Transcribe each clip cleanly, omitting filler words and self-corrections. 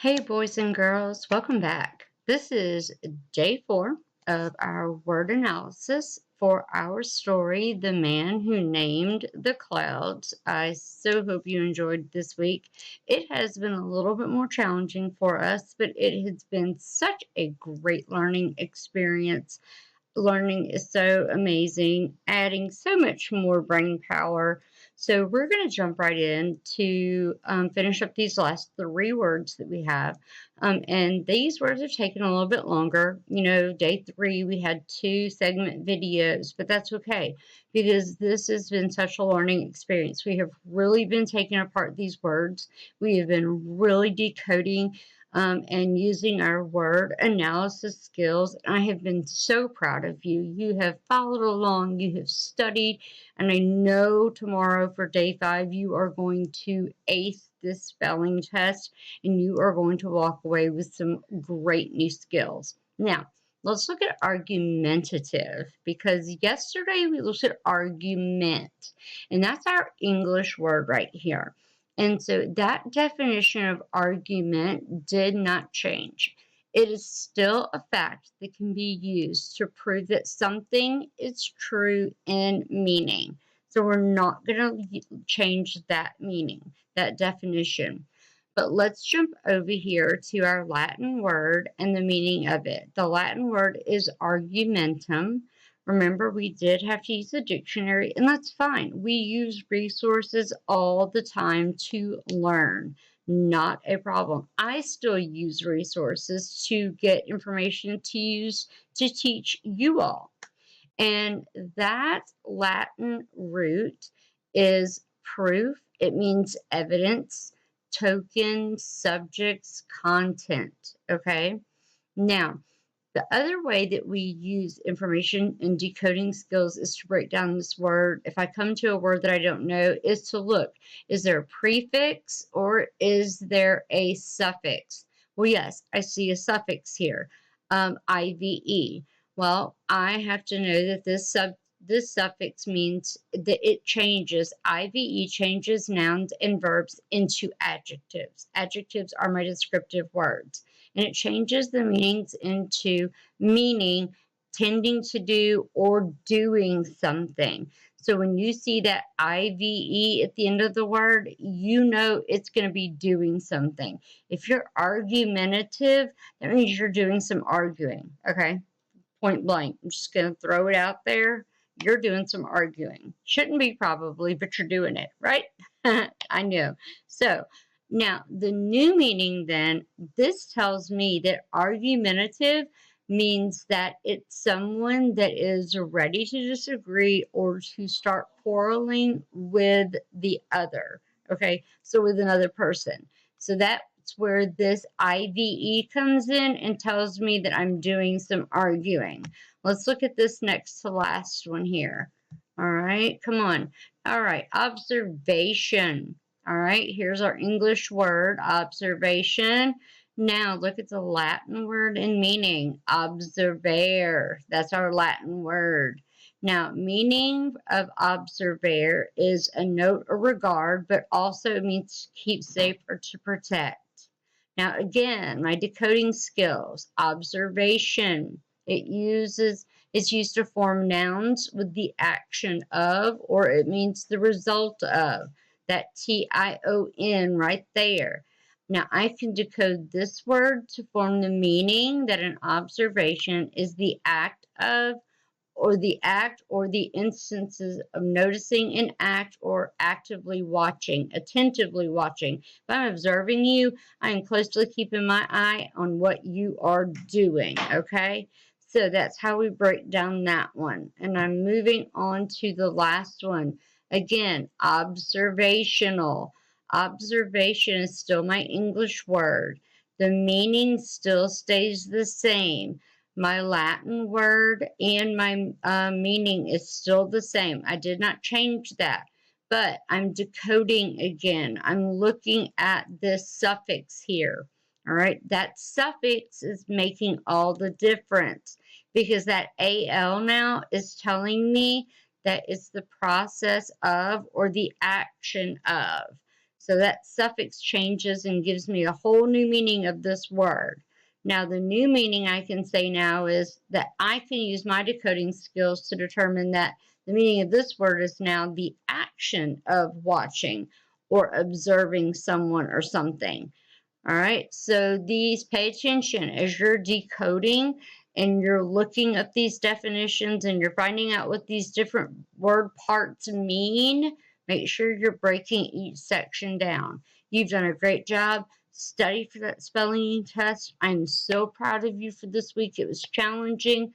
Hey, boys and girls, welcome back. This is day 4 of our word analysis for our story, The Man Who Named the Clouds. I so hope you enjoyed this week. It has been a little bit more challenging for us, but it has been such a great learning experience. Learning is so amazing, adding so much more brain power. So we're going to jump right in to finish up these last 3 words that we have. And these words have taken a little bit longer. You know, day 3, we had 2 segment videos, but that's okay because this has been such a learning experience. We have really been taking apart these words. We have been really decoding and using our word analysis skills. I have been so proud of you. You have followed along, you have studied, and I know tomorrow for day 5 you are going to ace this spelling test and you are going to walk away with some great new skills. Now, let's look at argumentative because yesterday we looked at argument, and that's our English word right here. And so that definition of argument did not change. It is still a fact that can be used to prove that something is true in meaning. So we're not going to change that meaning, that definition. But let's jump over here to our Latin word and the meaning of it. The Latin word is argumentum. Remember, we did have to use a dictionary, and that's fine. We use resources all the time to learn. Not a problem. I still use resources to get information to use to teach you all. And that Latin root is proof. It means evidence, token, subjects, content. Okay? Now, the other way that we use information and decoding skills is to break down this word. If I come to a word that I don't know, is to look, is there a prefix or is there a suffix? Well, yes, I see a suffix here, IVE. Well, I have to know that this suffix means that it changes. IVE changes nouns and verbs into adjectives. Adjectives are my descriptive words, and it changes the meanings into meaning, tending to do, or doing something. So when you see that IVE at the end of the word, you know it's going to be doing something. If you're argumentative, that means you're doing some arguing, okay? Point blank. I'm just going to throw it out there. You're doing some arguing. Shouldn't be probably, but you're doing it, right? I know. So now the new meaning then, this tells me that argumentative means that it's someone that is ready to disagree or to start quarreling with the other. Okay, so with another person. So that's where this IVE comes in and tells me that I'm doing some arguing. Let's look at this next to last one here. All right, come on. All right, observation. All right, here's our English word, observation. Now look at the Latin word and meaning, observare. That's our Latin word. Now, meaning of observare is a note or regard, but also means to keep safe or to protect. Now, again, my decoding skills, observation. It's used to form nouns with the action of, or it means the result of. That TION right there. Now, I can decode this word to form the meaning that an observation is the act of, or the act or the instances of noticing an act or actively watching, attentively watching. If I'm observing you, I am closely keeping my eye on what you are doing, okay? So that's how we break down that one. And I'm moving on to the last one. Again, observational. Observation is still my English word. The meaning still stays the same. My Latin word and my meaning is still the same. I did not change that, but I'm decoding again. I'm looking at this suffix here. All right, that suffix is making all the difference because that AL now is telling me that it's the process of or the action of. So that suffix changes and gives me a whole new meaning of this word. Now, the new meaning I can say now is that I can use my decoding skills to determine that the meaning of this word is now the action of watching or observing someone or something. All right, so these, pay attention as you're decoding and you're looking at these definitions and you're finding out what these different word parts mean. Make sure you're breaking each section down. You've done a great job. Study for that spelling test. I'm so proud of you for this week. It was challenging.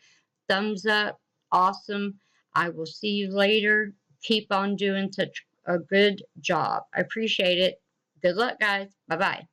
Thumbs up. Awesome. I will see you later. Keep on doing such a good job. I appreciate it. Good luck, guys. Bye bye.